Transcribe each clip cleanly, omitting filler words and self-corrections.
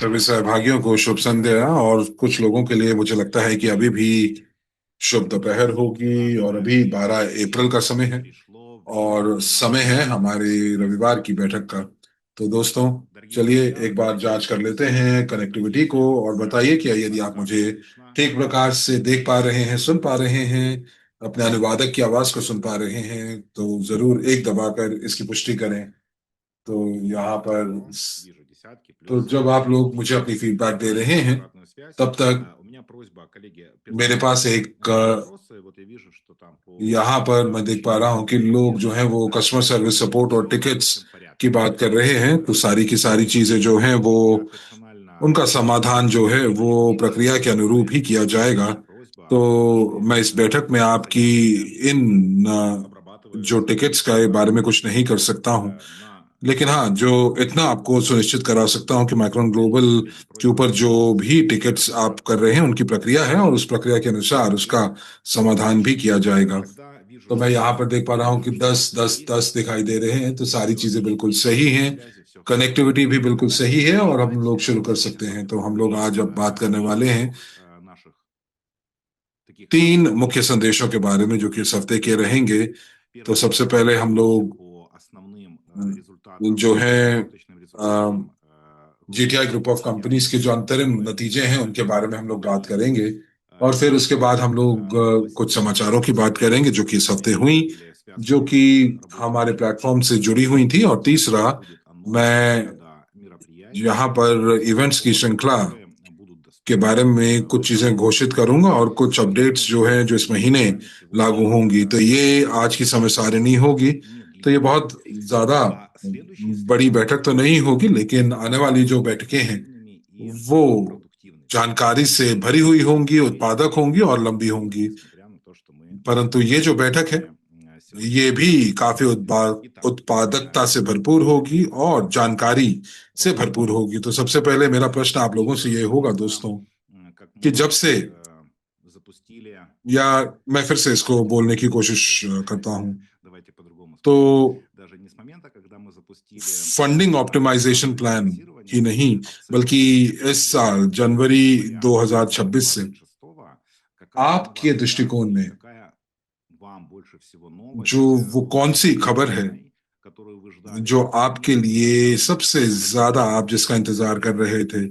सभी सहभागियों को शुभ संध्या। और कुछ लोगों के लिए मुझे लगता है कि अभी भी शुभ दोपहर होगी, और अभी 12 अप्रैल का समय है और समय है हमारी रविवार की बैठक का। तो दोस्तों, चलिए एक बार जांच कर लेते हैं कनेक्टिविटी को, और बताइए कि यदि आप मुझे ठीक प्रकार से देख पा रहे हैं, सुन पा रहे हैं, अपने अनुवादक की आवाज को सुन पा रहे हैं, तो जरूर एक दबाकर इसकी पुष्टि करें। तो यहाँ पर तो जब आप लोग मुझे अपनी फीडबैक दे रहे हैं, तब तक मेरे पास एक यहाँ पर मैं देख पा रहा हूँ कि लोग जो हैं वो कस्टमर सर्विस सपोर्ट और टिकट्स की बात कर रहे हैं। तो सारी की सारी चीजें जो हैं वो, उनका समाधान जो है वो प्रक्रिया के अनुरूप ही किया जाएगा। तो मैं इस बैठक में आपकी इन जो टिकट्स के बारे में कुछ नहीं कर सकता हूँ, लेकिन हाँ, जो इतना आपको सुनिश्चित करा सकता हूँ कि माइक्रोन ग्लोबल के ऊपर जो भी टिकट्स आप कर रहे हैं उनकी प्रक्रिया है, और उस प्रक्रिया के अनुसार उसका समाधान भी किया जाएगा। तो मैं यहाँ पर देख पा रहा हूँ कि 10 10 10 दिखाई दे रहे हैं, तो सारी चीजें बिल्कुल सही हैं। कनेक्टिविटी भी बिल्कुल सही है, और हम लोग शुरू कर सकते हैं। तो हम लोग आज अब बात करने वाले हैं 3 मुख्य संदेशों के बारे में जो कि इस हफ्ते के रहेंगे। तो सबसे पहले हम लोग जो है जीटीआई ग्रुप ऑफ कंपनीज के जो अंतरिम नतीजे हैं उनके बारे में हम लोग बात करेंगे, और फिर उसके बाद हम लोग कुछ समाचारों की बात करेंगे जो कि इस हफ्ते हुई, जो कि हमारे प्लेटफॉर्म से जुड़ी हुई थी। और तीसरा, मैं यहाँ पर इवेंट्स की श्रृंखला के बारे में कुछ चीजें घोषित करूंगा, और कुछ अपडेट्स जो है जो इस महीने लागू होंगी। तो ये आज की समय सारिणी होगी। तो ये बहुत ज्यादा बड़ी बैठक तो नहीं होगी, लेकिन आने वाली जो बैठकें हैं वो जानकारी से भरी हुई होंगी, उत्पादक होंगी और लंबी होंगी। परंतु ये जो बैठक है ये भी काफी उत्पादकता से भरपूर होगी और जानकारी से भरपूर होगी। तो सबसे पहले मेरा प्रश्न आप लोगों से ये होगा दोस्तों, कि जब से, या मैं फिर से इसको बोलने की कोशिश करता हूं, तो फंडिंग ऑप्टिमाइजेशन प्लान ही नहीं, बल्कि इस साल जनवरी 2026 से आपके दृष्टिकोण में जो वो कौन सी खबर है जो आपके लिए सबसे ज्यादा, आप जिसका इंतजार कर रहे थे,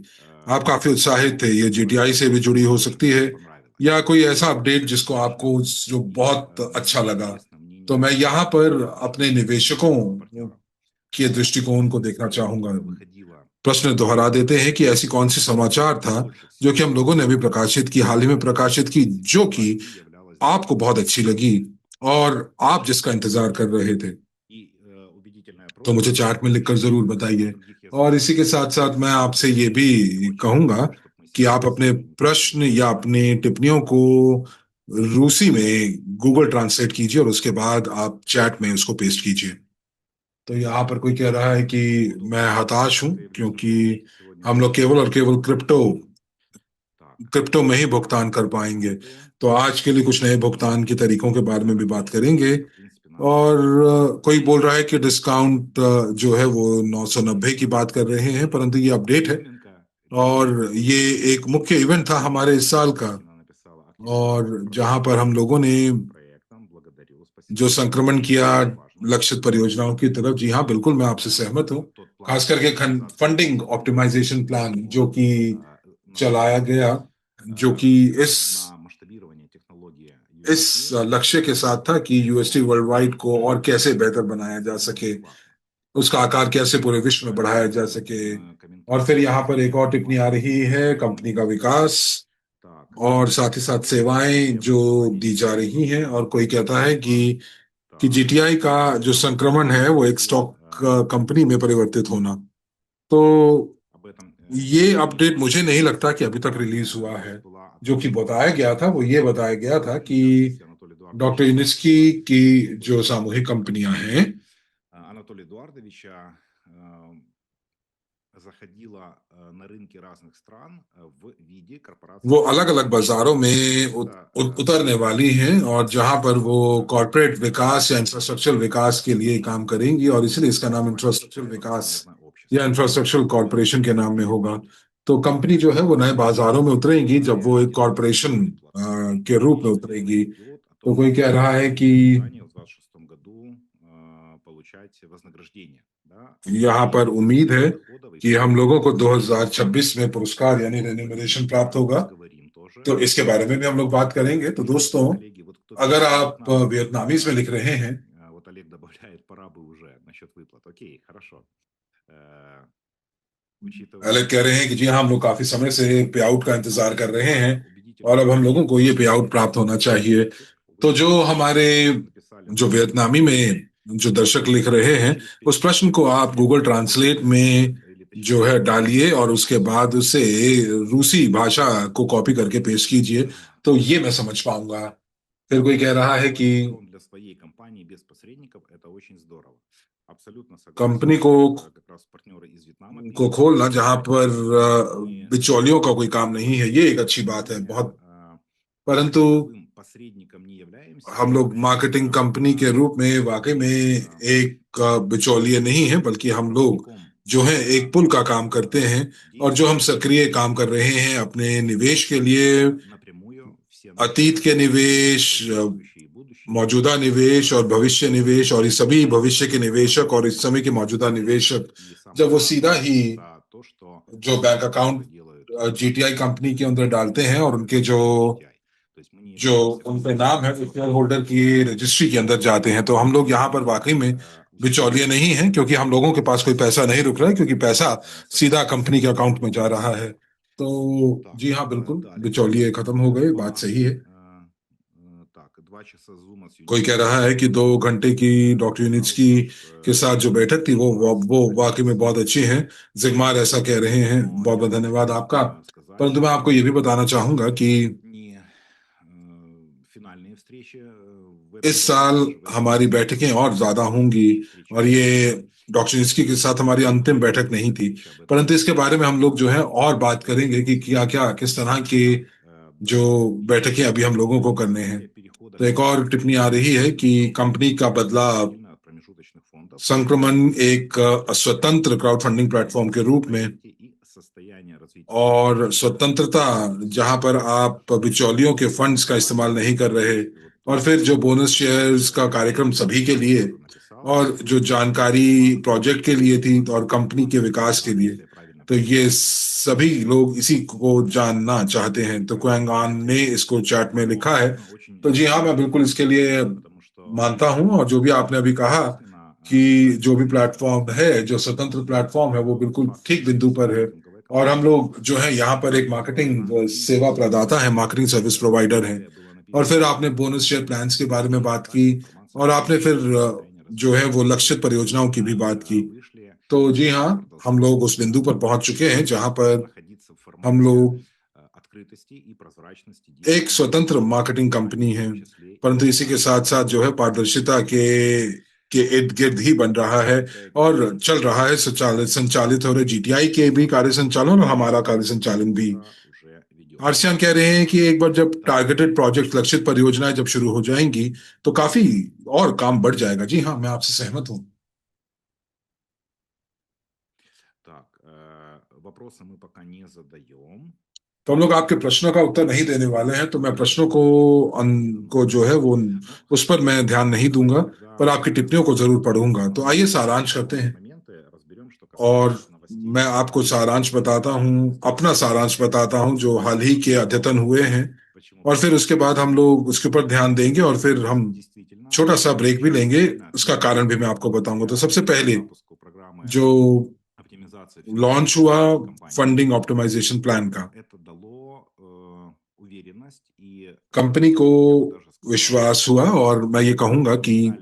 आप काफी उत्साहित थे, ये जीटीआई से भी जुड़ी हो सकती है, या कोई ऐसा अपडेट जिसको आपको जो बहुत अच्छा लगा। तो मैं यहाँ पर अपने निवेशकों के दृष्टिकोण को देखना चाहूंगा। प्रश्न दोहरा देते हैं कि ऐसी कौन सी समाचार था जो कि हम लोगों ने अभी प्रकाशित की, हाल ही में प्रकाशित की, जो कि आपको बहुत अच्छी लगी और आप जिसका इंतजार कर रहे थे। तो मुझे चार्ट में लिखकर जरूर बताइए। और इसी के साथ साथ मैं आपसे ये भी कहूंगा कि आप अपने प्रश्न या अपनी टिप्पणियों को रूसी में गूगल ट्रांसलेट कीजिए, और उसके बाद आप चैट में उसको पेस्ट कीजिए। तो यहाँ पर कोई कह रहा है कि मैं हताश हूं क्योंकि हम लोग केवल और केवल क्रिप्टो क्रिप्टो में ही भुगतान कर पाएंगे। तो आज के लिए कुछ नए भुगतान के तरीकों के बारे में भी बात करेंगे। और कोई बोल रहा है कि डिस्काउंट जो है वो 990 की बात कर रहे हैं, परंतु ये अपडेट है, और ये एक मुख्य इवेंट था हमारे इस साल का। और जहां पर हम लोगों ने जो संक्रमण किया लक्षित परियोजनाओं की तरफ, जी हाँ बिल्कुल मैं आपसे सहमत हूँ। खास करके फंडिंग ऑप्टिमाइजेशन प्लान जो कि चलाया गया, जो कि इस इस लक्ष्य के साथ था कि यूएसटी वर्ल्ड वाइड को और कैसे बेहतर बनाया जा सके, उसका आकार कैसे पूरे विश्व में बढ़ाया जा सके। और फिर यहाँ पर एक और टिप्पणी आ रही है, कंपनी का विकास और साथ ही साथ सेवाएं जो दी जा रही हैं। और कोई कहता है कि जीटीआई का जो संक्रमण है वो एक स्टॉक कंपनी में परिवर्तित होना। तो ये अपडेट मुझे नहीं लगता कि अभी तक रिलीज हुआ है। जो कि बताया गया था वो ये बताया गया था कि डॉक्टर यूनिस्की की जो सामूहिक कंपनियां हैं वो अलग अलग बाजारों में उतरने वाली हैं, और जहां पर वो कॉरपोरेट विकास या इंफ्रास्ट्रक्चर विकास के लिए काम करेंगी, और इसलिए इसका नाम इंफ्रास्ट्रक्चर विकास या इंफ्रास्ट्रक्चर कॉरपोरेशन के नाम में होगा। तो कंपनी जो है वो नए बाजारों में उतरेगी जब वो एक कॉरपोरेशन के रूप में उतरेगी। तो कोई कह रहा है कि यहाँ पर उम्मीद है कि हम लोगों को 2026 में पुरस्कार यानी रेन्यूमरेशन प्राप्त होगा। तो इसके बारे में भी हम लोग बात करेंगे। तो दोस्तों, अगर आप वियतनामीज में लिख रहे हैं, अलग कह रहे हैं कि जी हाँ, हम लोग काफी समय से पे आउट का इंतजार कर रहे हैं और अब हम लोगों को ये पे आउट प्राप्त होना चाहिए। तो जो हमारे जो वियतनामी में जो दर्शक लिख रहे हैं, उस प्रश्न को आप गूगल ट्रांसलेट में जो है डालिए और उसके बाद उसे रूसी भाषा को कॉपी करके पेश कीजिए, तो ये मैं समझ पाऊंगा। फिर कोई कह रहा है कि कंपनी को खोलना जहां पर बिचौलियों का कोई काम नहीं है, ये एक अच्छी बात है बहुत। परंतु हम लोग मार्केटिंग कंपनी के रूप में वाकई में एक बिचौलिए नहीं है, बल्कि हम लोग जो है एक पुल का काम करते हैं। और जो हम सक्रिय काम कर रहे हैं अपने निवेश के लिए, अतीत के निवेश, मौजूदा निवेश और भविष्य निवेश, और इस सभी भविष्य के निवेशक और इस समय के मौजूदा निवेशक जब वो सीधा ही जो बैंक अकाउंट जीटीआई कंपनी के अंदर डालते हैं और उनके जो जो उनके नाम है शेयर होल्डर की रजिस्ट्री के अंदर जाते हैं, तो हम लोग यहाँ पर वाकई में बिचौलिए नहीं हैं, क्योंकि हम लोगों के पास कोई पैसा नहीं रुक रहा है, क्योंकि पैसा सीधा कंपनी के अकाउंट में जा रहा है। तो जी हाँ, बिल्कुल बिचौलिए खत्म हो गए, बात सही है। कोई कह रहा है कि 2 घंटे की डॉक्टर यूनिट्सकी के साथ जो बैठक थी वो वाकई में बहुत अच्छी है। जिगमार ऐसा कह रहे हैं, बहुत बहुत धन्यवाद आपका। परंतु मैं आपको ये भी बताना चाहूंगा कि इस साल हमारी बैठकें और ज्यादा होंगी, और ये डॉक्टर निस्की के साथ हमारी अंतिम बैठक नहीं थी। परंतु इसके बारे में हम लोग जो है और बात करेंगे कि क्या क्या किस तरह की जो बैठकें अभी हम लोगों को करने हैं। तो एक और टिप्पणी आ रही है कि कंपनी का बदला संक्रमण एक स्वतंत्र क्राउड फंडिंग प्लेटफॉर्म के रूप में, और स्वतंत्रता जहां पर आप बिचौलियों के फंड्स का इस्तेमाल नहीं कर रहे, और फिर जो बोनस शेयर्स का कार्यक्रम सभी के लिए, और जो जानकारी प्रोजेक्ट के लिए थी और कंपनी के विकास के लिए, तो ये सभी लोग इसी को जानना चाहते हैं। तो क्वेंगान ने इसको चैट में लिखा है। तो जी हाँ, मैं बिल्कुल इसके लिए मानता हूं। और जो भी आपने अभी कहा कि जो भी प्लेटफॉर्म है, जो स्वतंत्र प्लेटफॉर्म है, वो बिल्कुल ठीक बिंदु पर है। और हम लोग जो है यहाँ पर एक मार्केटिंग सेवा प्रदाता है, मार्केटिंग सर्विस प्रोवाइडर है। और फिर आपने बोनस शेयर प्लान्स के बारे में बात की, और आपने फिर जो है वो लक्षित परियोजनाओं की भी बात की। तो जी हाँ, हम लोग उस बिंदु पर पहुंच चुके हैं जहां पर हम लोग एक स्वतंत्र मार्केटिंग कंपनी है, परंतु इसी के साथ साथ जो है पारदर्शिता के इर्द गिर्द ही बन रहा है और चल रहा है। संचालित संचालित हो रहे जीटीआई के भी कार्य संचालन और हमारा कार्य संचालन भी। आरसीएन कह रहे हैं कि एक बार जब टारगेटेड प्रोजेक्ट, लक्षित परियोजनाएं जब शुरू हो जाएंगी, तो काफी और काम बढ़ जाएगा। जी हाँ, मैं आपसे सहमत हूँ। तो हम लोग आपके प्रश्नों का उत्तर नहीं देने वाले हैं, तो मैं प्रश्नों को जो है वो उस पर मैं ध्यान नहीं दूंगा, पर आपकी टिप्पणियों को जरूर पढ़ूंगा। तो आइए सारांश करते हैं। और मैं आपको सारांश बताता हूँ, अपना सारांश बताता हूँ जो हाल ही के अद्यतन हुए हैं, और फिर उसके बाद हम लोग उसके ऊपर ध्यान देंगे, और फिर हम छोटा सा ब्रेक भी लेंगे। उसका कारण भी मैं आपको बताऊंगा। तो सबसे पहले जो लॉन्च हुआ फंडिंग ऑप्टिमाइजेशन प्लान का, कंपनी को विश्वास हुआ, और मैं ये कहूंगा कि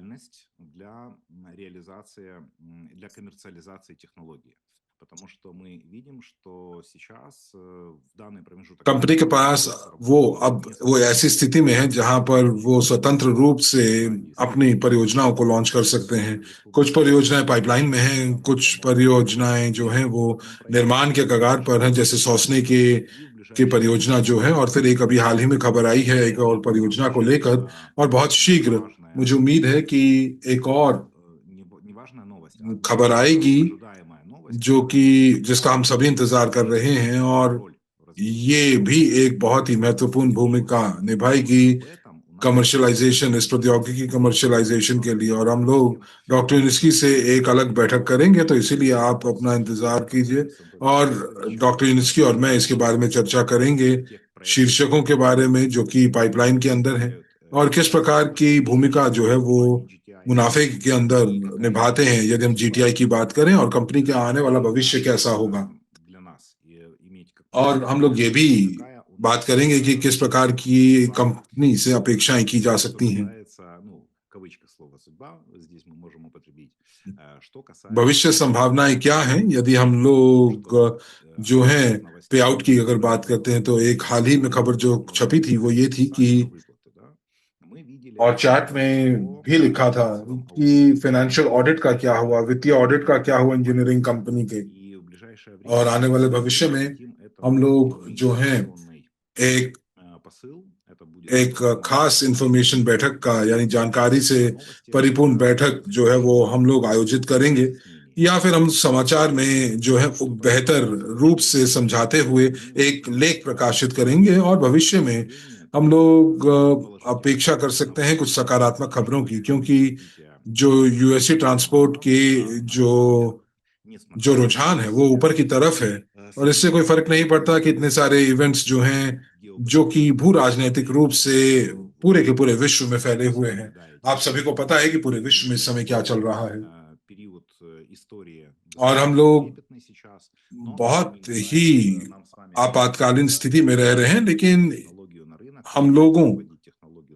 कंपनी के पास वो अब वो ऐसी स्थिति में है जहां पर वो स्वतंत्र रूप से अपनी परियोजनाओं को लॉन्च कर सकते हैं। कुछ परियोजनाएं पाइपलाइन में हैं, कुछ परियोजनाएं जो हैं वो निर्माण के कगार पर हैं, जैसे सौसने की परियोजना जो है। और फिर एक अभी हाल ही में खबर आई है एक और परियोजना को लेकर, और बहुत शीघ्र मुझे उम्मीद है कि एक और खबर आएगी जो कि जिसका हम सभी इंतजार कर रहे हैं, और ये भी एक बहुत ही महत्वपूर्ण भूमिका निभाएगी कमर्शलाइजेशन, इस प्रौद्योगिकी कमर्शलाइजेशन के लिए। और हम लोग डॉक्टर यूनिस्की से एक अलग बैठक करेंगे, तो इसीलिए आप अपना इंतजार कीजिए। और डॉक्टर यूनिस्की और मैं इसके बारे में चर्चा करेंगे, शीर्षकों के बारे में जो कि पाइपलाइन के अंदर है, और किस प्रकार की भूमिका जो है वो मुनाफे के अंदर निभाते हैं यदि हम जीटीआई की बात करें, और कंपनी का आने वाला भविष्य कैसा होगा। और हम लोग ये भी बात करेंगे कि किस प्रकार की कंपनी से अपेक्षाएं की जा सकती हैं। भविष्य संभावनाएं क्या हैं यदि हम लोग जो है पे आउट की अगर बात करते हैं, तो एक हाल ही में खबर जो छपी थी वो ये थी कि, और चैट में भी लिखा था कि फाइनेंशियल ऑडिट का क्या हुआ, वित्तीय ऑडिट का क्या हुआ इंजीनियरिंग कंपनी के। और आने वाले भविष्य में हम लोग जो हैं एक एक खास इंफॉर्मेशन बैठक का, यानी जानकारी से परिपूर्ण बैठक जो है वो हम लोग आयोजित करेंगे, या फिर हम समाचार में जो है वो बेहतर रूप से समझाते हुए एक लेख प्रकाशित करेंगे। और भविष्य में हम लोग अपेक्षा कर सकते हैं कुछ सकारात्मक खबरों की, क्योंकि जो यूएसए ट्रांसपोर्ट के जो जो रुझान है वो ऊपर की तरफ है। और इससे कोई फर्क नहीं पड़ता कि इतने सारे इवेंट्स जो हैं जो कि भू राजनीतिक रूप से पूरे के पूरे विश्व में फैले हुए हैं। आप सभी को पता है कि पूरे विश्व में इस समय क्या चल रहा है, और हम लोग बहुत ही आपातकालीन स्थिति में रह रहे हैं, लेकिन हम लोगों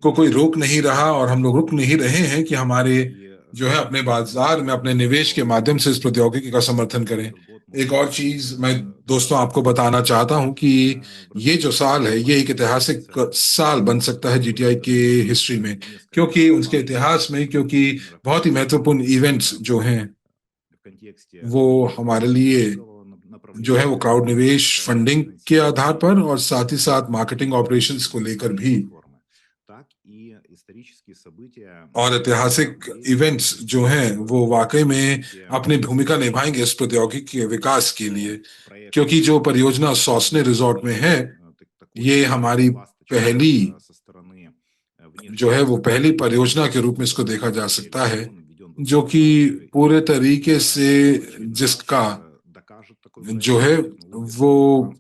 को कोई रोक नहीं रहा, और हम लोग रुक नहीं रहे हैं कि हमारे जो है अपने बाजार में अपने निवेश के माध्यम से इस प्रौद्योगिकी का समर्थन करें। एक और चीज मैं दोस्तों आपको बताना चाहता हूं कि ये जो साल है ये एक ऐतिहासिक साल बन सकता है जीटीआई के हिस्ट्री में, क्योंकि उसके इतिहास में, क्योंकि बहुत ही महत्वपूर्ण इवेंट्स जो हैं वो हमारे लिए जो है वो क्राउड निवेश फंडिंग के आधार पर, और साथ ही साथ मार्केटिंग ऑपरेशंस को लेकर भी, और ऐतिहासिक इवेंट्स जो हैं वो वाकई में अपनी भूमिका निभाएंगे इस प्रौद्योगिकी के विकास के लिए। क्योंकि जो परियोजना सॉसने रिजॉर्ट में है, ये हमारी पहली जो है वो पहली परियोजना के रूप में इसको देखा जा सकता है, जो कि पूरे तरीके से जिसका जो है वो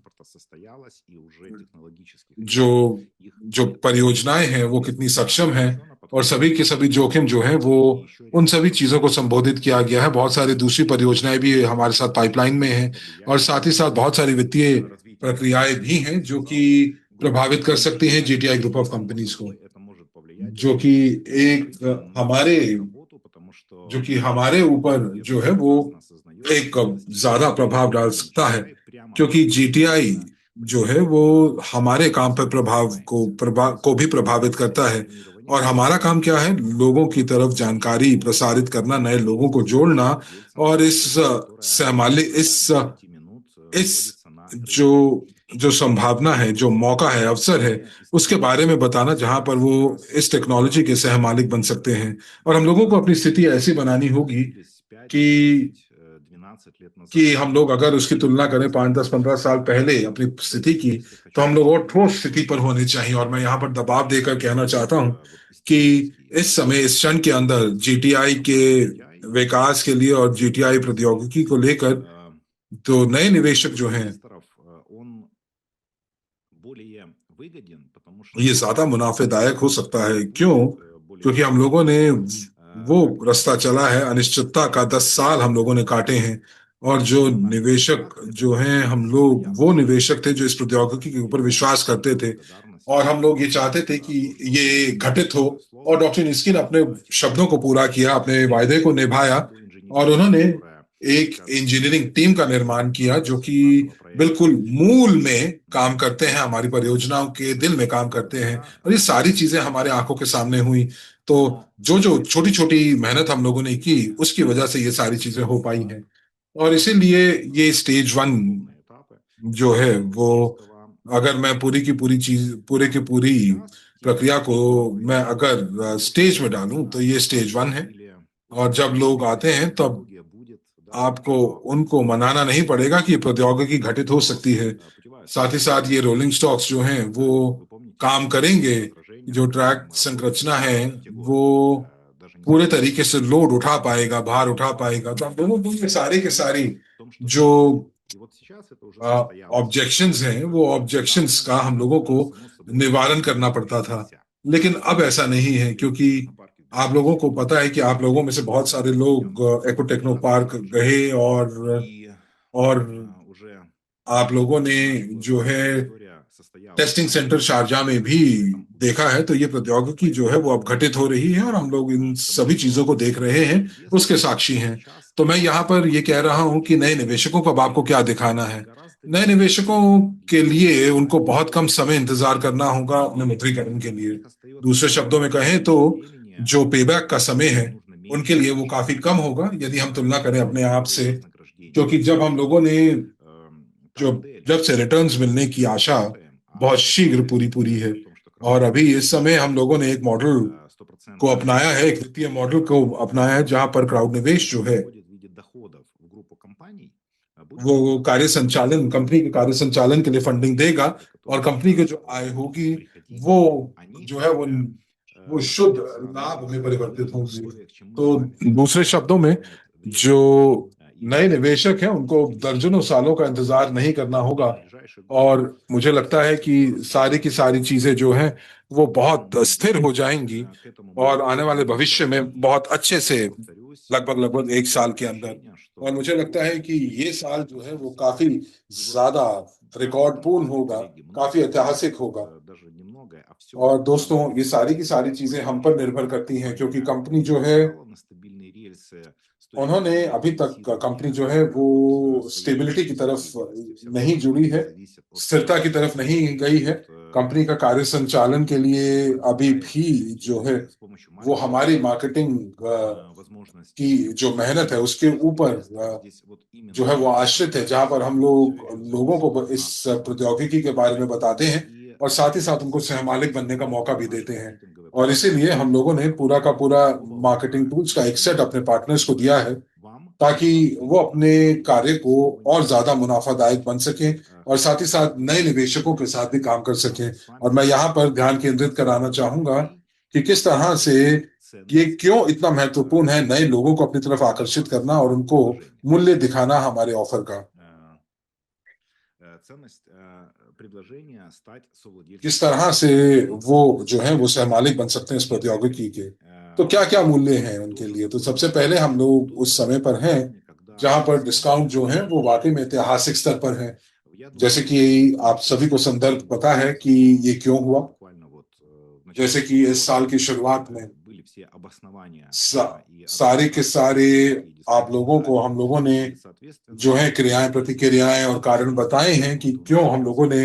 जो जो परियोजनाएं हैं वो कितनी सक्षम हैं, और सभी के सभी जोखिम जो हैं वो उन सभी चीजों को संबोधित किया गया है। बहुत सारी दूसरी परियोजनाएं भी हमारे साथ पाइपलाइन में हैं, और साथ ही साथ बहुत सारी वित्तीय प्रक्रियाएं भी हैं जो कि प्रभावित कर सकती हैं जीटीआई ग्रुप ऑफ कंपनीज को, जो कि एक हमारे जो कि हमारे ऊपर जो है वो एक ज्यादा प्रभाव डाल सकता है, क्योंकि जीटीआई जो है वो हमारे काम पर प्रभाव को भी प्रभावित करता है। और हमारा काम क्या है? लोगों की तरफ जानकारी प्रसारित करना, नए लोगों को जोड़ना, और इस जो जो संभावना है, जो मौका है, अवसर है, उसके बारे में बताना जहां पर वो इस टेक्नोलॉजी के सह मालिक बन सकते हैं। और हम लोगों को अपनी स्थिति ऐसी बनानी होगी कि हम लोग अगर उसकी तुलना करें 5, 10, 15 साल पहले अपनी स्थिति की, तो हम लोग और ठोस स्थिति पर होने चाहिए। और मैं यहाँ पर दबाव देकर कहना चाहता हूँ कि इस समय, इस क्षण के अंदर जीटीआई के विकास के लिए और जीटीआई प्रौद्योगिकी को लेकर तो नए निवेशक जो हैं ये ज्यादा मुनाफेदायक हो सकता है। क्यों? क्योंकि हम लोगों ने वो रास्ता चला है, अनिश्चितता का 10 साल हम लोगों ने काटे हैं। और जो निवेशक जो हैं, हम लोग वो निवेशक थे जो इस प्रौद्योगिकी के ऊपर विश्वास करते थे, और हम लोग ये चाहते थे कि ये घटित हो। और डॉक्टर निस्किन अपने शब्दों को पूरा किया, अपने वायदे को निभाया, और उन्होंने एक इंजीनियरिंग टीम का निर्माण किया जो कि बिल्कुल मूल में काम करते हैं, हमारी परियोजनाओं के दिल में काम करते हैं। और ये सारी चीजें हमारे आंखों के सामने हुई। तो जो जो छोटी छोटी मेहनत हम लोगों ने की, उसकी वजह से ये सारी चीजें हो पाई हैं। और इसीलिए ये स्टेज 1 जो है वो, अगर मैं पूरे की पूरी प्रक्रिया को मैं अगर स्टेज में डालूं, तो ये स्टेज 1 है। और जब लोग आते हैं तब आपको उनको मनाना नहीं पड़ेगा कि ये प्रौद्योगिकी घटित हो सकती है। साथ ही साथ ये रोलिंग स्टॉक्स जो हैं वो काम करेंगे। जो ट्रैक संरचना है वो पूरे तरीके से लोड उठा पाएगा, भार उठा पाएगा। तो हम लोगों को ये सारे के सारी जो ऑब्जेक्शंस हैं, वो ऑब्जेक्शंस का हम लोगों को निवारण करना पड़ता था। लेकिन अब ऐसा नहीं है, क्योंकि आप लोगों को पता है कि आप लोगों में से बहुत सारे लोग एको टेक्नो पार्क गए, और आप लोगों ने जो है टेस्टिंग सेंटर शारजा में भी देखा है। तो ये प्रौद्योगिकी जो है वो अब घटित हो रही है, और हम लोग इन सभी चीजों को देख रहे हैं, उसके साक्षी हैं। तो मैं यहाँ पर ये कह रहा हूं कि नए निवेशकों को अब आपको क्या दिखाना है। नए निवेशकों के लिए उनको बहुत कम समय इंतजार करना होगा अपने मुद्रीकरण के लिए। दूसरे शब्दों में कहें तो जो पेबैक का समय है उनके लिए वो काफी कम होगा, यदि हम तुलना करें अपने आप से। क्योंकि जब हम लोगों ने जो जब से रिटर्न्स मिलने की आशा बहुत शीघ्र पूरी पूरी है, और अभी इस समय हम लोगों ने एक मॉडल को अपनाया है, एक वित्तीय मॉडल को अपनाया है, जहां पर क्राउड निवेश जो है वो कार्य संचालन, कंपनी के कार्य संचालन के लिए फंडिंग देगा, और कंपनी की जो आय होगी वो जो है वो शुद्ध लाभ में परिवर्तित होगी। तो दूसरे शब्दों में, जो नए निवेशक हैं उनको दर्जनों सालों का इंतजार नहीं करना होगा। और मुझे लगता है कि सारी की सारी चीजें जो हैं वो बहुत स्थिर हो जाएंगी, और आने वाले भविष्य में बहुत अच्छे से, लगभग लगभग एक साल के अंदर। और मुझे लगता है कि ये साल जो है वो काफी ज्यादा रिकॉर्ड पूर्ण होगा, काफी ऐतिहासिक होगा। और दोस्तों, ये सारी की सारी चीजें हम पर निर्भर करती हैं, क्योंकि कंपनी जो है, उन्होंने अभी तक, कंपनी जो है वो स्टेबिलिटी की तरफ नहीं जुड़ी है, स्थिरता की तरफ नहीं गई है। कंपनी का कार्य संचालन के लिए अभी भी जो है वो हमारी मार्केटिंग की जो मेहनत है उसके ऊपर जो है वो आश्रित है, जहां पर हम लोग लोगों को इस प्रौद्योगिकी के बारे में बताते हैं, और साथ ही साथ उनको सहमालिक बनने का मौका भी देते हैं। और इसीलिए हम लोगों ने पूरा का पूरा मार्केटिंग टूल्स का एक सेट अपने पार्टनर्स को दिया है, ताकि वो अपने कार्य को और ज्यादा मुनाफादायक बन सकें, और साथ ही साथ नए निवेशकों के साथ भी काम कर सकें। और मैं यहाँ पर ध्यान केंद्रित कराना चाहूंगा कि किस तरह से ये क्यों इतना महत्वपूर्ण है नए लोगों को अपनी तरफ आकर्षित करना और उनको मूल्य दिखाना हमारे ऑफर का। किस तरह से वो जो है वो सहमालिक बन सकते हैं इस प्रौद्योगिकी के। तो क्या क्या मूल्य हैं उनके लिए। तो सबसे पहले हम लोग उस समय पर हैं जहां पर डिस्काउंट जो है वो वाकई में ऐतिहासिक स्तर पर है। जैसे कि आप सभी को संदर्भ पता है कि ये क्यों हुआ। जैसे कि इस साल की शुरुआत में सारे के सारे आप लोगों को हम लोगों ने जो है क्रियाएं प्रतिक्रियाएं और कारण बताए हैं कि क्यों हम लोगों ने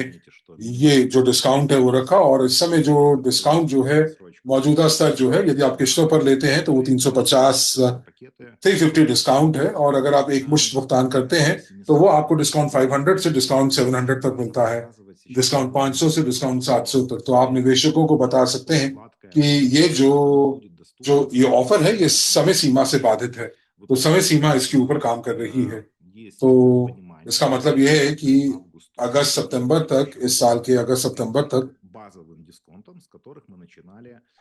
ये जो डिस्काउंट है वो रखा। और इस समय जो डिस्काउंट जो है, मौजूदा स्तर जो है, यदि आप किस्तों पर लेते हैं तो वो 350 350 डिस्काउंट है, और अगर आप एक मुश्त भुगतान करते हैं तो वो आपको डिस्काउंट 500 से डिस्काउंट 700 तक मिलता है, डिस्काउंट 500 से डिस्काउंट 700 तक। तो आप निवेशकों को बता सकते हैं कि ये जो जो ये ऑफर है ये समय सीमा से बाधित है, तो समय सीमा इसके ऊपर काम कर रही है। तो इसका मतलब यह है कि अगस्त सितंबर तक, इस साल के अगस्त सितंबर तक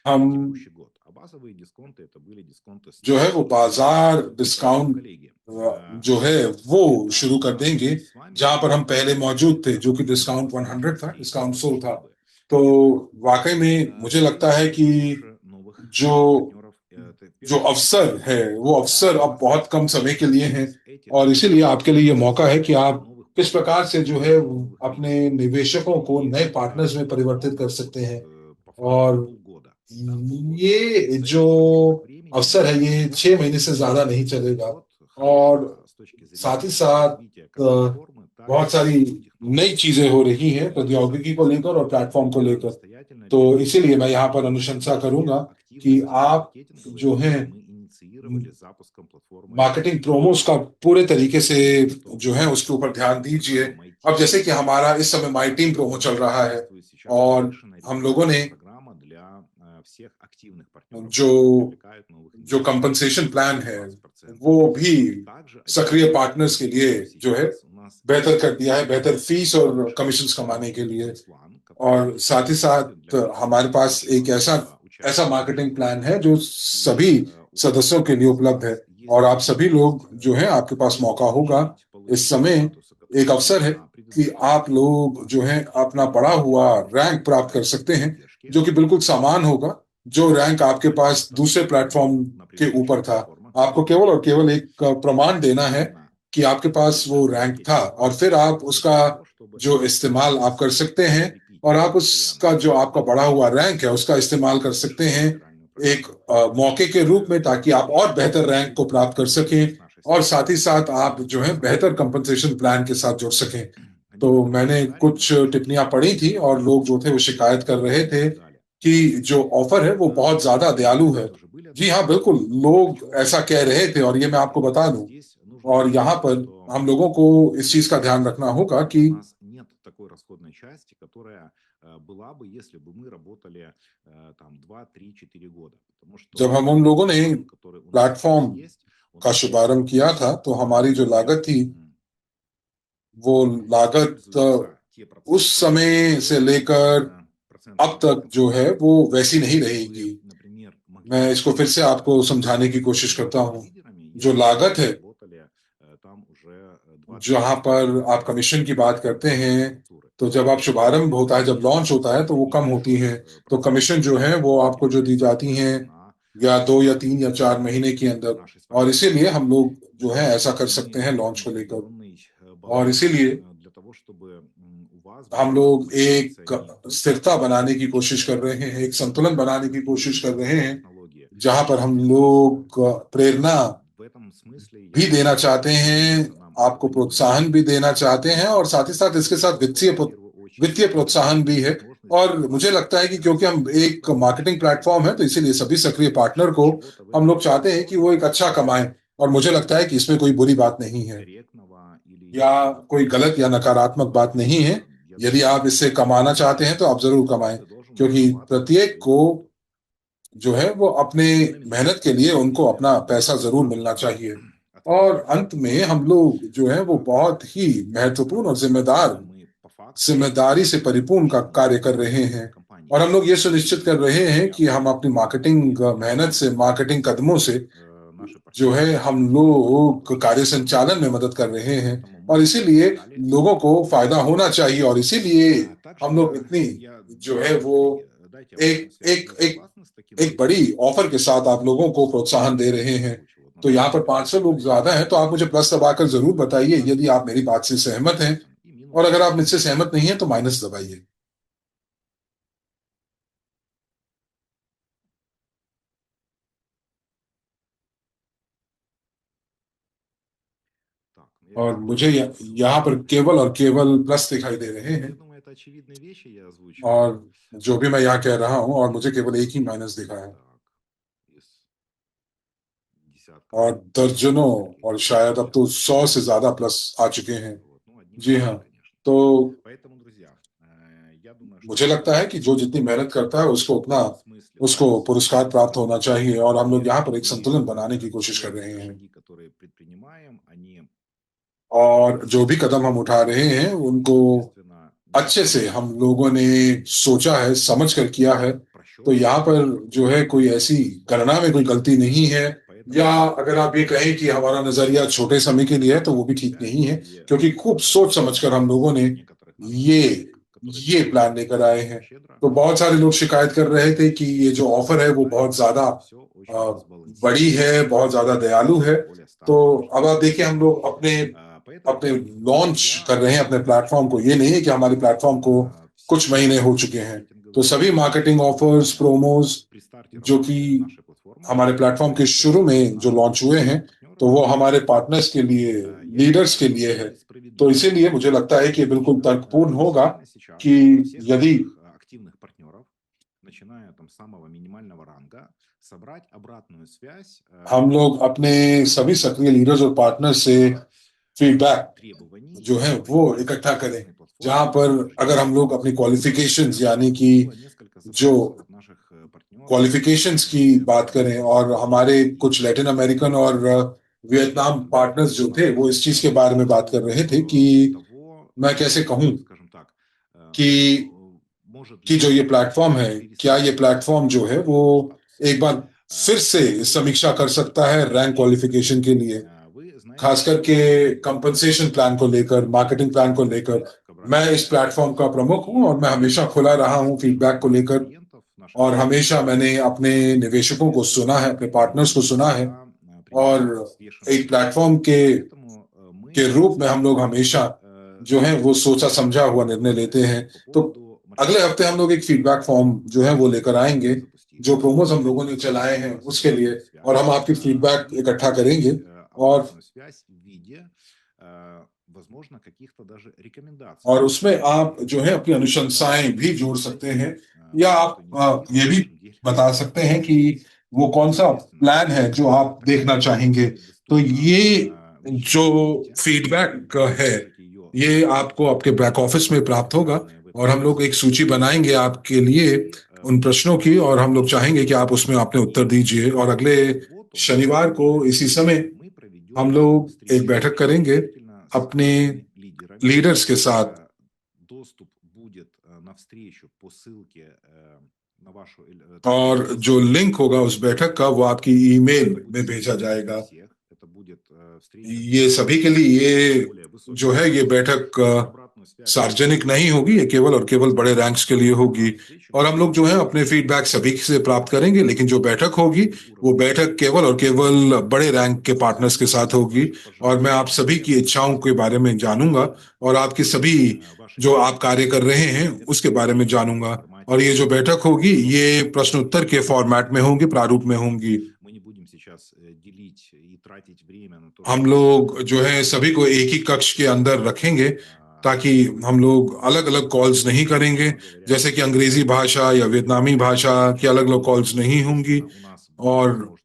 हम जो है वो बाजार डिस्काउंट जो है वो शुरू कर देंगे, जहां पर हम पहले मौजूद थे, जो कि डिस्काउंट 100 था, डिस्काउंट 100 था। तो वाकई में मुझे लगता है कि जो जो अवसर है वो अवसर अब बहुत कम समय के लिए है, और इसीलिए आपके लिए ये मौका है कि आप किस प्रकार से जो है अपने निवेशकों को नए पार्टनर्स में परिवर्तित कर सकते हैं। और ये जो अवसर है ये 6 महीने से ज्यादा नहीं चलेगा, और साथ ही साथ बहुत सारी नई चीजें हो रही हैं प्रौद्योगिकी को लेकर और प्लेटफॉर्म को लेकर। तो इसीलिए मैं यहाँ पर अनुशंसा करूंगा कि आप जो है मार्केटिंग प्रोमोस का पूरे तरीके से जो है उसके ऊपर ध्यान दीजिए। अब जैसे कि हमारा इस समय माई टीम प्रोमो चल रहा है, और हम लोगों ने जो जो कंपनसेशन प्लान है वो भी सक्रिय पार्टनर्स के लिए जो है बेहतर कर दिया है, बेहतर फीस और कमीशंस कमाने के लिए। और साथ ही साथ हमारे पास एक ऐसा ऐसा मार्केटिंग प्लान है जो सभी सदस्यों के लिए उपलब्ध है। और आप सभी लोग जो है, आपके पास मौका होगा इस समय, एक अवसर है कि आप लोग जो है अपना बढ़ा हुआ रैंक प्राप्त कर सकते हैं, जो कि बिल्कुल समान होगा जो रैंक आपके पास दूसरे प्लेटफॉर्म के ऊपर था। आपको केवल और केवल एक प्रमाण देना है कि आपके पास वो रैंक था, और फिर आप उसका जो इस्तेमाल आप कर सकते हैं, और आप उसका जो आपका बढ़ा हुआ रैंक है उसका इस्तेमाल कर सकते हैं एक मौके के रूप में, ताकि आप और बेहतर रैंक को प्राप्त कर सकें, और साथ ही साथ आप जो है बेहतर कंपनसेशन प्लान के साथ जुड़ सकें। तो मैंने कुछ टिप्पणियां पढ़ी थी और लोग जो थे वो शिकायत कर रहे थे कि जो ऑफर है वो बहुत ज्यादा दयालु है। जी हाँ, बिल्कुल, लोग ऐसा कह रहे थे, और ये मैं आपको बता दूं। और यहाँ पर हम लोगों को इस चीज का ध्यान रखना होगा कि जब हम उन लोगों ने प्लेटफॉर्म का शुभारंभ किया था तो हमारी जो लागत थी, वो लागत उस समय से लेकर अब तक जो है वो वैसी नहीं रहेगी। मैं इसको फिर से आपको समझाने की कोशिश करता हूँ। जो लागत है, जहां पर आप कमीशन की बात करते हैं, तो जब आप शुभारंभ होता है, जब लॉन्च होता है, तो वो कम होती है। तो कमीशन जो है वो आपको जो दी जाती हैं, या 2 या 3 या 4 महीने के अंदर। और इसीलिए हम लोग जो है ऐसा कर सकते हैं लॉन्च को लेकर। और इसीलिए हम लोग एक स्थिरता बनाने की कोशिश कर रहे हैं, एक संतुलन बनाने की कोशिश कर रहे हैं, जहां पर हम लोग प्रेरणा भी देना चाहते हैं, आपको प्रोत्साहन भी देना चाहते हैं, और साथ ही साथ इसके साथ वित्तीय प्रोत्साहन भी है। और मुझे लगता है कि क्योंकि हम एक मार्केटिंग प्लेटफॉर्म है, तो इसीलिए सभी सक्रिय पार्टनर को हम लोग चाहते हैं कि वो एक अच्छा कमाएं। और मुझे लगता है कि इसमें कोई बुरी बात नहीं है, या कोई गलत या नकारात्मक बात नहीं है। यदि आप इससे कमाना चाहते हैं तो आप जरूर कमाएं, क्योंकि प्रत्येक को जो है वो अपने मेहनत के लिए उनको अपना पैसा जरूर मिलना चाहिए। और अंत में हम लोग जो है वो बहुत ही महत्वपूर्ण और जिम्मेदारी से परिपूर्ण का कार्य कर रहे हैं। और हम लोग ये सुनिश्चित कर रहे हैं कि हम अपनी मार्केटिंग मेहनत से, मार्केटिंग कदमों से जो है हम लोग कार्य संचालन में मदद कर रहे हैं। और इसीलिए लोगों को फायदा होना चाहिए, और इसीलिए हम लोग इतनी जो है वो एक एक एक एक बड़ी ऑफर के साथ आप लोगों को प्रोत्साहन दे रहे हैं। तो यहाँ पर 500 लोग ज्यादा हैं, तो आप मुझे प्लस दबाकर जरूर बताइए यदि आप मेरी बात से सहमत हैं, और अगर आप मुझसे सहमत नहीं है तो माइनस दबाइए। और मुझे यहाँ पर केवल और केवल प्लस दिखाई दे रहे हैं। और जो भी मैं यहाँ कह रहा हूँ, और मुझे केवल एक ही माइनस दिखा है। और दर्जनों, और शायद अब तो 100 से ज्यादा प्लस आ चुके हैं। जी हाँ। तो मुझे लगता है कि जो जितनी मेहनत करता है उसको उतना, उसको पुरस्कार प्राप्त होना चाहिए। और हम लोग यहाँ पर एक संतुलन बनाने की कोशिश कर रहे हैं। और जो भी कदम हम उठा रहे हैं उनको अच्छे से हम लोगों ने सोचा है, समझ कर किया है। तो यहाँ पर जो है कोई ऐसी गणना में कोई गलती नहीं है, या अगर आप ये कहें कि हमारा नजरिया छोटे समय के लिए है, तो वो भी ठीक नहीं है, क्योंकि खूब सोच समझ कर हम लोगों ने ये ये प्लान लेकर आए हैं। तो बहुत सारे लोग शिकायत कर रहे थे कि ये जो ऑफर है वो बहुत ज्यादा बड़ी है, बहुत ज्यादा दयालु है। तो अब आप देखिए, हम लोग अपने अपने लॉन्च कर रहे हैं अपने प्लेटफॉर्म को। ये नहीं है कि हमारे प्लेटफॉर्म को कुछ महीने हो चुके हैं। तो सभी मार्केटिंग ऑफर्स, प्रोमोज जो कि हमारे प्लेटफॉर्म के शुरू में जो लॉन्च हुए हैं, तो वो हमारे पार्टनर्स के लिए, लीडर्स के लिए है। तो इसीलिए मुझे लगता है कि ये बिल्कुल तर्कपूर्ण होगा कि यदि हम लोग अपने सभी सक्रिय लीडर्स और पार्टनर से फीडबैक जो है वो इकट्ठा करें, जहां पर अगर हम लोग अपनी क्वालिफिकेशंस, यानी कि जो क्वालिफिकेशंस की बात करें, और हमारे कुछ लैटिन अमेरिकन और वियतनाम पार्टनर्स जो थे वो इस चीज के बारे में बात कर रहे थे कि मैं कैसे कहूं कि जो ये प्लेटफॉर्म है, क्या ये प्लेटफॉर्म जो है वो एक बार फिर से समीक्षा कर सकता है रैंक क्वालिफिकेशन के लिए, खास करके कंपनसेशन प्लान को लेकर, मार्केटिंग प्लान को लेकर। मैं इस प्लेटफॉर्म का प्रमुख हूं और मैं हमेशा खुला रहा हूं फीडबैक को लेकर, और हमेशा मैंने अपने निवेशकों को सुना है, अपने पार्टनर्स को सुना है। और एक प्लेटफॉर्म के रूप में हम लोग हमेशा जो है वो सोचा समझा हुआ निर्णय लेते हैं। तो अगले हफ्ते हम लोग एक फीडबैक फॉर्म जो है वो लेकर आएंगे, जो प्रोमोज हम लोगों ने चलाए हैं उसके लिए, और हम आपकी फीडबैक इकट्ठा करेंगे। और उसमें आप जो है अपनी अनुशंसाएं भी जोड़ सकते हैं, या आप ये भी बता सकते हैं कि वो कौन सा प्लान है जो आप देखना चाहेंगे। तो ये जो फीडबैक है ये आपको आपके बैक ऑफिस में प्राप्त होगा, और हम लोग एक सूची बनाएंगे आपके लिए उन प्रश्नों की, और हम लोग चाहेंगे कि आप उसमें अपने उत्तर दीजिए। और अगले शनिवार को इसी समय हम लोग एक बैठक करेंगे अपने लीडर्स के साथ, और जो लिंक होगा उस बैठक का वो आपकी ईमेल में भेजा जाएगा। ये सभी के लिए ये जो है ये बैठक सार्वजनिक नहीं होगी, ये केवल और केवल बड़े रैंक्स के लिए होगी। और हम लोग जो है अपने फीडबैक सभी से प्राप्त करेंगे, लेकिन जो बैठक होगी वो बैठक केवल और केवल बड़े रैंक के पार्टनर्स के साथ होगी। और मैं आप सभी की इच्छाओं के बारे में जानूंगा, और आपकी सभी जो आप कार्य कर रहे हैं उसके बारे में जानूंगा। और ये जो बैठक होगी ये प्रश्न उत्तर के फॉर्मेट में होंगी, प्रारूप में होंगी। हम लोग जो है सभी को एक ही कक्ष के अंदर रखेंगे, ताकि हम लोग अलग अलग कॉल्स नहीं करेंगे, जैसे कि अंग्रेजी भाषा या वियतनामी भाषा की अलग अलग कॉल्स नहीं होंगी। और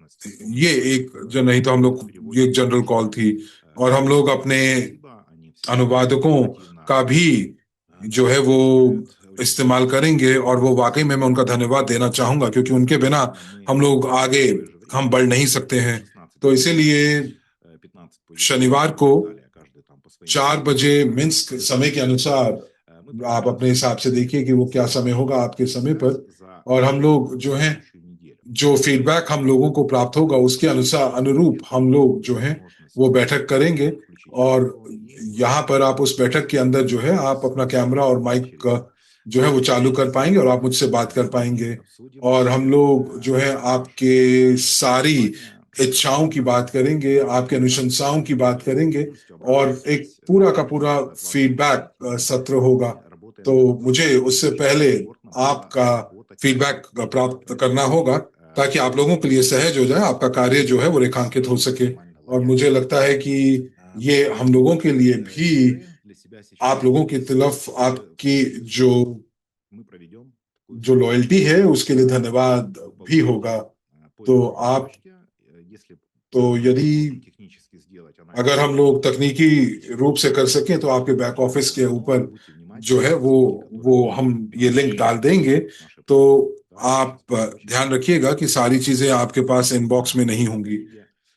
ये एक जो, नहीं तो हम लोग ये जनरल कॉल थी। और हम लोग अपने अनुवादकों का भी जो है वो इस्तेमाल करेंगे, और वो वाकई में मैं उनका धन्यवाद देना चाहूंगा, क्योंकि उनके बिना हम लोग आगे हम बढ़ नहीं सकते हैं। तो इसीलिए शनिवार को 4 बजे मिन्स्क समय के अनुसार आप अपने हिसाब से देखिए कि वो क्या समय होगा आपके समय पर, और हम लोग जो है जो फीडबैक हम लोगों को प्राप्त होगा उसके अनुसार अनुरूप हम लोग जो है वो बैठक करेंगे। और यहाँ पर आप उस बैठक के अंदर जो है आप अपना कैमरा और माइक जो है वो चालू कर पाएंगे, और आप मुझसे बात कर पाएंगे। और हम लोग जो है आपके सारी इच्छाओं की बात करेंगे, आपके अनुशंसाओं की बात करेंगे, और एक पूरा का पूरा फीडबैक सत्र होगा। तो मुझे उससे पहले आपका फीडबैक प्राप्त करना होगा, ताकि आप लोगों के लिए सहज हो जाए, आपका कार्य जो है वो रेखांकित हो सके। और मुझे लगता है कि ये हम लोगों के लिए भी आप लोगों की तरफ आपकी जो जो लॉयल्टी है उसके लिए धन्यवाद भी होगा। तो आप तो यदि अगर हम लोग तकनीकी रूप से कर सकें तो आपके बैक ऑफिस के ऊपर जो है वो हम ये लिंक डाल देंगे। तो आप ध्यान रखिएगा कि सारी चीजें आपके पास इनबॉक्स में नहीं होंगी।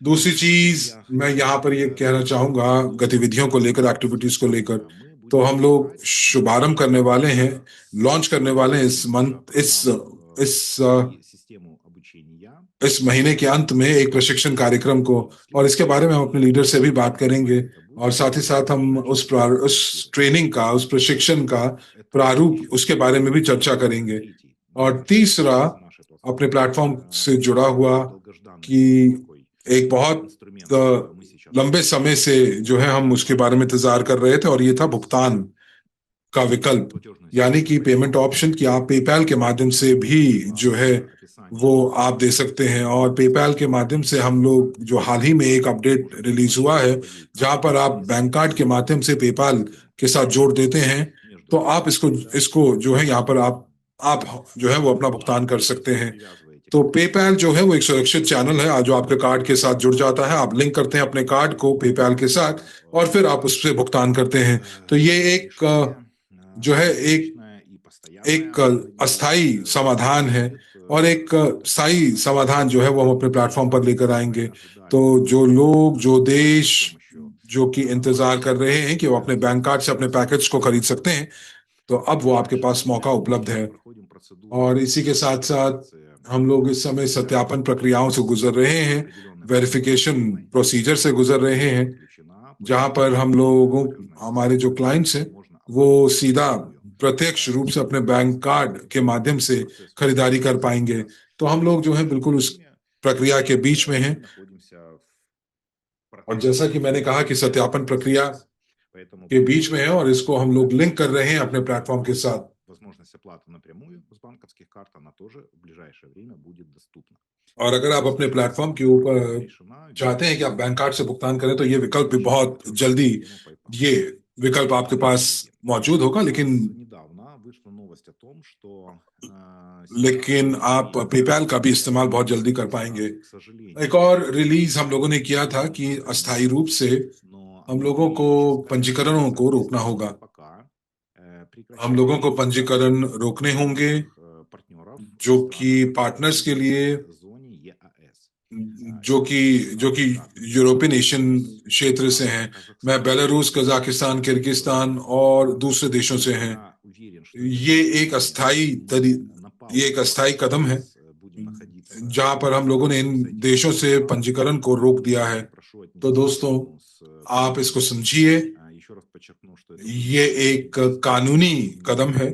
दूसरी चीज मैं यहाँ पर ये कहना चाहूंगा गतिविधियों को लेकर, एक्टिविटीज को लेकर। तो हम लोग शुभारंभ करने वाले हैं, लॉन्च करने वाले हैं इस मंथ इस इस महीने के अंत में एक प्रशिक्षण कार्यक्रम को, और इसके बारे में हम अपने लीडर से भी बात करेंगे। और साथ ही साथ हम उस ट्रेनिंग का, उस प्रशिक्षण का प्रारूप उसके बारे में भी चर्चा करेंगे। और तीसरा, अपने प्लेटफॉर्म से जुड़ा हुआ कि एक बहुत लंबे समय से जो है हम उसके बारे में इंतजार कर रहे थे, और ये था भुगतान का विकल्प, यानी कि पेमेंट ऑप्शन, कि आप पेपैल के माध्यम से भी जो है वो आप दे सकते हैं। और पेपैल के माध्यम से हम लोग जो हाल ही में एक अपडेट रिलीज हुआ है जहां पर आप बैंक कार्ड के माध्यम से पेपैल के साथ जोड़ देते हैं, तो आप इसको इसको जो है यहाँ पर आप जो है वो अपना भुगतान कर सकते हैं। तो पेपैल जो है वो एक सुरक्षित चैनल है जो आपके कार्ड के साथ जुड़ जाता है। आप लिंक करते हैं अपने कार्ड को पेपैल के साथ, और फिर आप उससे भुगतान करते हैं। तो ये एक जो है एक एक अस्थाई समाधान है और एक स्थायी समाधान जो है वो हम अपने प्लेटफॉर्म पर लेकर आएंगे। तो जो लोग, जो देश जो कि इंतजार कर रहे हैं कि वो अपने बैंक कार्ड से अपने पैकेज को खरीद सकते हैं, तो अब वो आपके पास मौका उपलब्ध है। और इसी के साथ साथ हम लोग इस समय सत्यापन प्रक्रियाओं से गुजर रहे हैं, वेरिफिकेशन प्रोसीजर से गुजर रहे हैं, जहां पर हम लोगों, हमारे जो क्लाइंट्स हैं, वो सीधा प्रत्यक्ष रूप से अपने बैंक कार्ड के माध्यम से खरीदारी कर पाएंगे। तो हम लोग जो है बिल्कुल उस प्रक्रिया के बीच में हैं। और जैसा कि मैंने कहा कि सत्यापन प्रक्रिया के बीच में है, और इसको हम लोग लिंक कर रहे हैं अपने प्लेटफॉर्म के साथ। और अगर आप अपने प्लेटफॉर्म के ऊपर चाहते हैं कि आप बैंक कार्ड से भुगतान करें, तो ये विकल्प भी बहुत जल्दी, ये विकल्प आपके पास मौजूद होगा। लेकिन आप पेपैल का भी इस्तेमाल बहुत जल्दी कर पाएंगे। एक और रिलीज हम लोगों ने किया था कि अस्थायी रूप से हम लोगों को पंजीकरणों को रोकना होगा। हम लोगों को पंजीकरण रोकने होंगे जो कि पार्टनर्स के लिए, जो कि यूरोपियन एशियन क्षेत्र से हैं। मैं बेलारूस, कजाकिस्तान, किर्गिस्तान और दूसरे देशों से हैं। ये एक अस्थाई तरी ये एक अस्थाई कदम है जहां पर हम लोगों ने इन देशों से पंजीकरण को रोक दिया है। तो दोस्तों, आप इसको समझिए, ये एक कानूनी कदम है।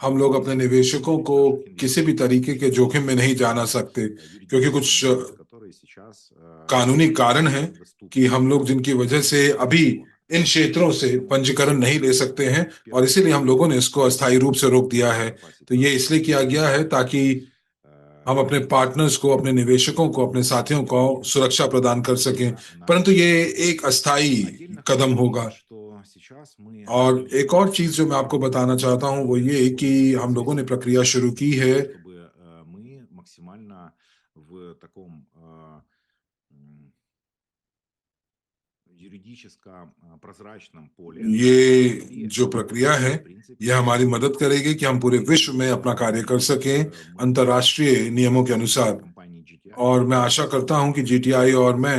हम लोग अपने निवेशकों को किसी भी तरीके के जोखिम में नहीं जाना सकते, क्योंकि कुछ कानूनी कारण है कि हम लोग जिनकी वजह से अभी इन क्षेत्रों से पंजीकरण नहीं ले सकते हैं, और इसीलिए हम लोगों ने इसको अस्थायी रूप से रोक दिया है। तो ये इसलिए किया गया है ताकि हम अपने पार्टनर्स को, अपने निवेशकों को, अपने साथियों को सुरक्षा प्रदान कर सकें। परंतु ये एक अस्थायी कदम होगा। और एक और चीज जो मैं आपको बताना चाहता हूं वो ये कि हम लोगों ने प्रक्रिया शुरू की है। ये जो प्रक्रिया है, यह हमारी मदद करेगी कि हम पूरे विश्व में अपना कार्य कर सकें अंतर्राष्ट्रीय नियमों के अनुसार। और मैं आशा करता हूं कि जीटीआई और मैं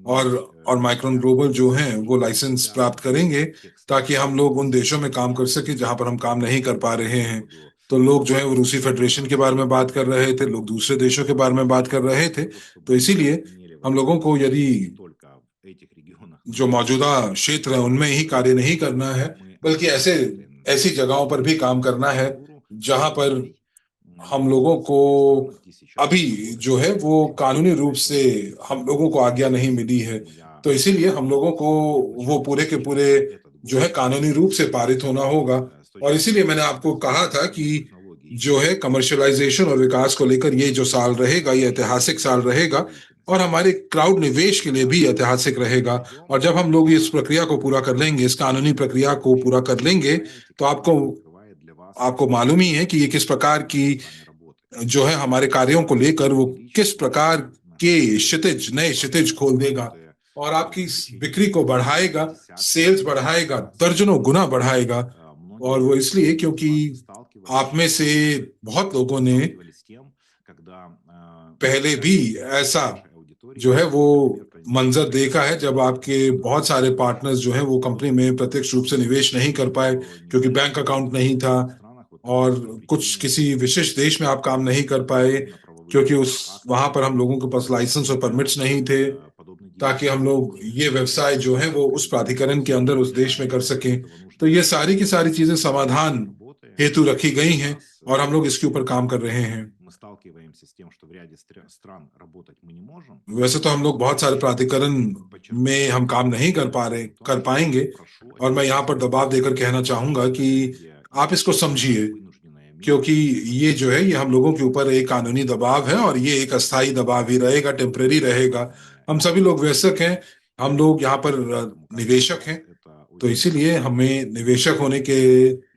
और माइक्रोन ग्लोबल जो हैं वो लाइसेंस प्राप्त करेंगे, ताकि हम लोग उन देशों में काम कर सकें जहां पर हम काम नहीं कर पा रहे हैं। तो लोग जो है वो रूसी फेडरेशन के बारे में बात कर रहे थे, लोग दूसरे देशों के बारे में बात कर रहे थे। तो इसीलिए हम लोगों को यदि जो मौजूदा क्षेत्र है उनमें ही कार्य नहीं करना है, बल्कि ऐसी जगहों पर भी काम करना है जहां पर हम लोगों को अभी जो है वो कानूनी रूप से हम लोगों को आज्ञा नहीं मिली है। तो इसीलिए हम लोगों को वो पूरे के पूरे जो है कानूनी रूप से पारित होना होगा। और इसीलिए मैंने आपको कहा था कि जो है कमर्शियलाइजेशन और विकास को लेकर ये जो साल रहेगा, ये ऐतिहासिक साल रहेगा, और हमारे क्राउड निवेश के लिए भी ऐतिहासिक रहेगा। और जब हम लोग इस प्रक्रिया को पूरा कर लेंगे, इस कानूनी प्रक्रिया को पूरा कर लेंगे, तो आपको आपको मालूम ही है कि ये किस प्रकार की जो है हमारे कार्यों को लेकर वो किस प्रकार के क्षितिज, नए क्षितिज खोल देगा, और आपकी बिक्री को बढ़ाएगा, सेल्स बढ़ाएगा, दर्जनों गुना बढ़ाएगा। और वो इसलिए क्योंकि आप में से बहुत लोगों ने पहले भी ऐसा जो है वो मंजर देखा है, जब आपके बहुत सारे पार्टनर्स जो हैं वो कंपनी में प्रत्यक्ष रूप से निवेश नहीं कर पाए क्योंकि बैंक अकाउंट नहीं था, और कुछ किसी विशेष देश में आप काम नहीं कर पाए क्योंकि उस वहां पर हम लोगों के पास लाइसेंस और परमिट्स नहीं थे, ताकि हम लोग ये व्यवसाय जो है वो उस प्राधिकरण के अंदर उस देश में कर सकें। तो ये सारी की सारी चीजें समाधान हेतु रखी गई हैं, और हम लोग इसके ऊपर काम कर रहे हैं। वैसे तो हम लोग बहुत सारे प्राधिकरण में हम काम नहीं कर पाएंगे। और मैं यहाँ पर दबाव देकर कहना चाहूंगा कि आप इसको समझिए, क्योंकि ये जो है ये हम लोगों के ऊपर एक कानूनी दबाव है, और ये एक अस्थाई दबाव ही रहेगा, टेम्परेरी रहेगा। हम सभी लोग वयस्क हैं, हम लोग यहाँ पर निवेशक हैं। तो इसीलिए हमें निवेशक होने के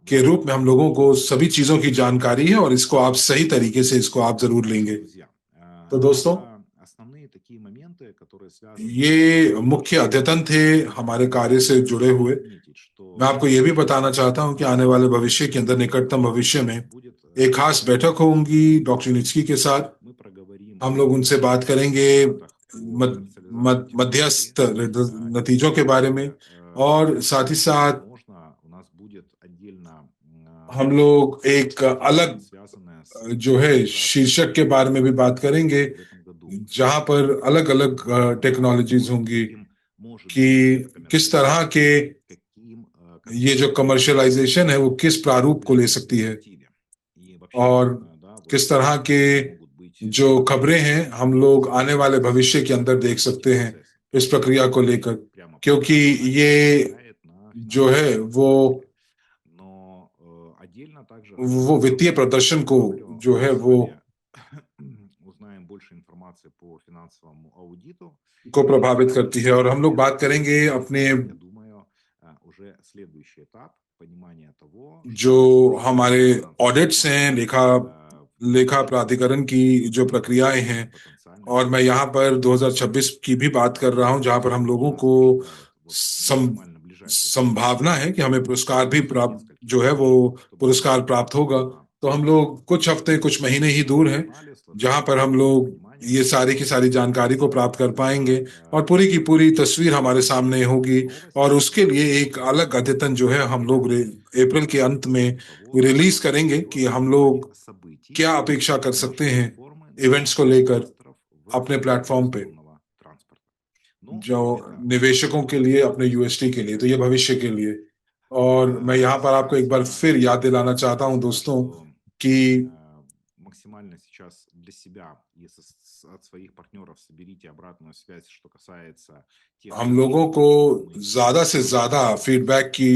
रूप में हम लोगों को सभी चीजों की जानकारी है, और इसको आप सही तरीके से इसको आप जरूर लेंगे। तो दोस्तों, ये मुख्य अद्यतन थे हमारे कार्य से जुड़े हुए। मैं आपको ये भी बताना चाहता हूं कि आने वाले भविष्य के अंदर, निकटतम भविष्य में, एक खास बैठक होगी डॉक्टर नित्सकी के साथ। हम लोग उनसे बात करेंगे मध्यस्थ नतीजों के बारे में, और साथ ही साथ हम लोग एक अलग जो है शीर्षक के बारे में भी बात करेंगे, जहां पर अलग अलग टेक्नोलॉजीज होंगी कि किस तरह के ये जो कमर्शियलाइजेशन है वो किस प्रारूप को ले सकती है, और किस तरह के जो खबरें हैं हम लोग आने वाले भविष्य के अंदर देख सकते हैं इस प्रक्रिया को लेकर। क्योंकि ये जो है वो वित्तीय प्रदर्शन को जो है वो को प्रभावित करती है। और हम लोग बात करेंगे अपने जो हमारे ऑडिट्स हैं, लेखा प्राधिकरण की जो प्रक्रियाएं हैं। और मैं यहाँ पर 2026 की भी बात कर रहा हूँ, जहाँ पर हम लोगों को संभावना है कि हमें पुरस्कार भी प्राप्त जो है वो पुरस्कार प्राप्त होगा। तो हम लोग कुछ हफ्ते, कुछ महीने ही दूर हैं जहाँ पर हम लोग ये सारी की सारी जानकारी को प्राप्त कर पाएंगे, और पूरी की पूरी तस्वीर हमारे सामने होगी। और उसके लिए एक अलग अद्यतन जो है हम लोग अप्रैल के अंत में रिलीज करेंगे कि हम लोग क्या अपेक्षा कर सकते हैं इवेंट्स को लेकर अपने प्लेटफॉर्म पे, जो निवेशकों के लिए, अपने यूएसटी के लिए। तो ये भविष्य के लिए। और मैं यहाँ पर आपको एक बार फिर याद दिलाना चाहता हूँ दोस्तों कि हम लोगों को ज्यादा से ज्यादा फीडबैक की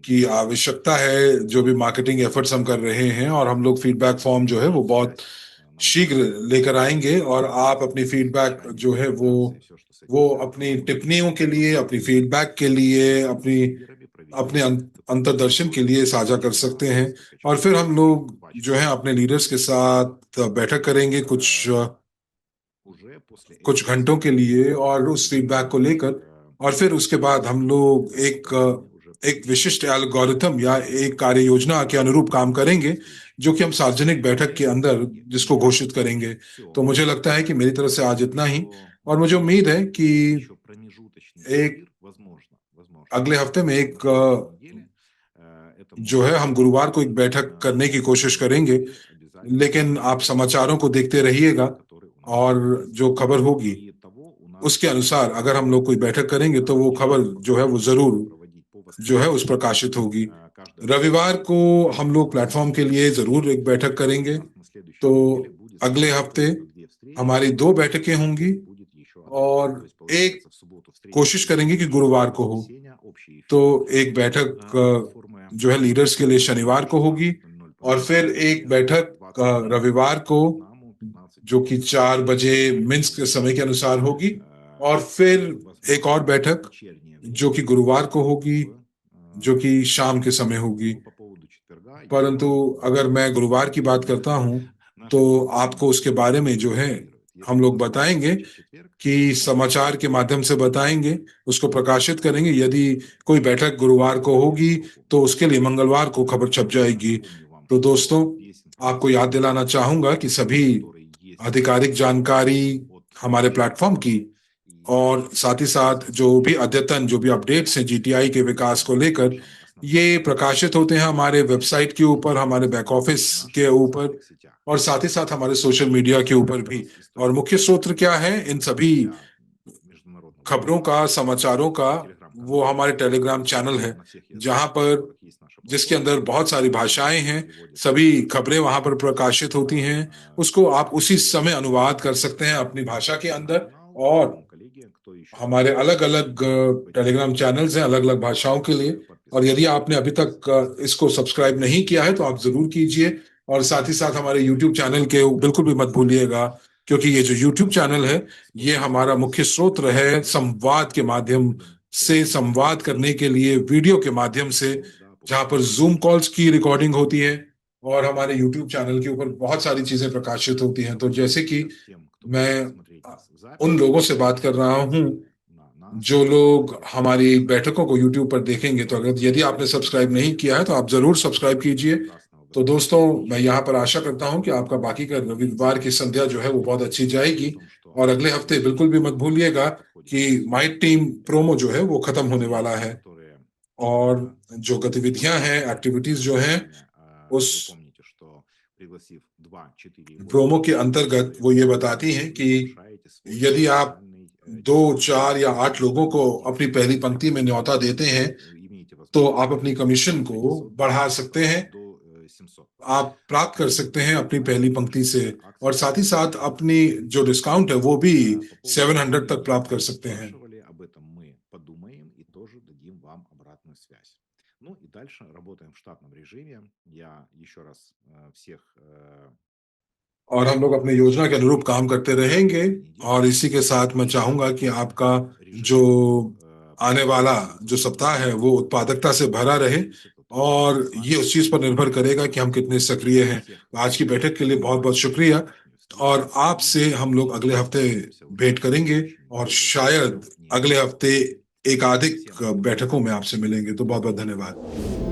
की आवश्यकता है, जो भी मार्केटिंग एफर्ट्स हम कर रहे हैं। और हम लोग फीडबैक फॉर्म जो है वो बहुत शीघ्र लेकर आएंगे, और आप अपनी फीडबैक जो है वो अपनी टिप्पणियों के लिए, अपनी फीडबैक के लिए, अपने अंतर्दर्शन के लिए साझा कर सकते हैं। और फिर हम लोग जो है अपने लीडर्स के साथ बैठक करेंगे कुछ घंटों के लिए, और उस फीडबैक को लेकर। और फिर उसके बाद हम लोग एक विशिष्ट एल्गोरिथम या एक कार्य योजना के अनुरूप काम करेंगे, जो कि हम सार्वजनिक बैठक के अंदर जिसको घोषित करेंगे। तो मुझे लगता है कि मेरी तरफ से आज इतना ही, और मुझे उम्मीद है कि एक अगले हफ्ते में एक जो है हम गुरुवार को एक बैठक करने की कोशिश करेंगे। लेकिन आप समाचारों को देखते रहिएगा, और जो खबर होगी उसके अनुसार अगर हम लोग कोई बैठक करेंगे तो वो खबर जो है वो जरूर जो है उस प्रकाशित होगी। रविवार को हम लोग प्लेटफॉर्म के लिए जरूर एक बैठक करेंगे। तो अगले हफ्ते हमारी 2 बैठकें होंगी, और एक कोशिश करेंगे कि गुरुवार को हो। तो एक बैठक जो है लीडर्स के लिए शनिवार को होगी, और फिर एक बैठक रविवार को जो कि 4 बजे मिन्स्क के समय के अनुसार होगी, और फिर एक और बैठक जो कि गुरुवार को होगी, जो कि शाम के समय होगी। परंतु अगर मैं गुरुवार की बात करता हूं तो आपको उसके बारे में जो है हम लोग बताएंगे कि समाचार के माध्यम से बताएंगे, उसको प्रकाशित करेंगे। यदि कोई बैठक गुरुवार को होगी तो उसके लिए मंगलवार को खबर छप जाएगी। तो दोस्तों, आपको याद दिलाना चाहूंगा कि सभी आधिकारिक जानकारी हमारे प्लेटफॉर्म की, और साथ ही साथ जो भी अद्यतन, जो भी अपडेट्स हैं जीटीआई के विकास को लेकर, ये प्रकाशित होते हैं हमारे वेबसाइट के ऊपर, हमारे बैक ऑफिस के ऊपर, और साथ ही साथ हमारे सोशल मीडिया के ऊपर भी। और मुख्य स्रोत क्या है इन सभी खबरों का, समाचारों का? वो हमारे टेलीग्राम चैनल है, जहां पर जिसके अंदर बहुत सारी भाषाएं हैं, सभी खबरें वहां पर प्रकाशित होती हैं। उसको आप उसी समय अनुवाद कर सकते हैं अपनी भाषा के अंदर। और हमारे अलग अलग टेलीग्राम चैनल्स हैं अलग अलग भाषाओं के लिए। और यदि आपने अभी तक इसको सब्सक्राइब नहीं किया है तो आप जरूर कीजिए। और साथ ही साथ हमारे यूट्यूब चैनल के बिल्कुल भी मत भूलिएगा, क्योंकि ये जो यूट्यूब चैनल है ये हमारा मुख्य स्रोत है संवाद के माध्यम से, संवाद करने के लिए वीडियो के माध्यम से, जहां पर जूम कॉल्स की रिकॉर्डिंग होती है। और हमारे यूट्यूब चैनल के ऊपर बहुत सारी चीजें प्रकाशित होती हैं। तो जैसे कि मैं उन लोगों से बात कर रहा हूं जो लोग हमारी बैठकों को YouTube पर देखेंगे। तो अगर यदि आपने सब्सक्राइब नहीं किया है तो आप जरूर सब्सक्राइब कीजिए। तो दोस्तों, मैं यहाँ पर आशा करता हूँ कि आपका बाकी का रविवार की संध्या जो है वो बहुत अच्छी जाएगी। और अगले हफ्ते बिल्कुल भी मत भूलिएगा कि माई टीम प्रोमो जो है वो खत्म होने वाला है। और जो गतिविधियां हैं, एक्टिविटीज जो हैं, उस प्रोमो के अंतर्गत वो ये बताती हैं कि यदि आप 2, 4 या 8 लोगों को अपनी पहली पंक्ति में न्योता देते हैं तो आप अपनी कमीशन को बढ़ा सकते हैं। आप प्राप्त कर सकते हैं अपनी पहली पंक्ति से, और साथ ही साथ अपनी जो डिस्काउंट है वो भी 700 तक प्राप्त कर सकते हैं। Ну и дальше работаем в штатном режиме. Я еще раз всех और हम लोग अपनी योजना के अनुरूप काम करते रहेंगे। और इसी के साथ मैं चाहूंगा कि आपका जो आने वाला जो सप्ताह है वो उत्पादकता से भरा रहे। और ये उस चीज पर निर्भर करेगा कि हम कितने सक्रिय हैं। आज की बैठक के लिए बहुत बहुत शुक्रिया। और आपसे हम लोग अगले हफ्ते भेंट करेंगे और शायद अगले हफ्ते एकाधिक बैठकों में आपसे मिलेंगे। तो बहुत बहुत धन्यवाद।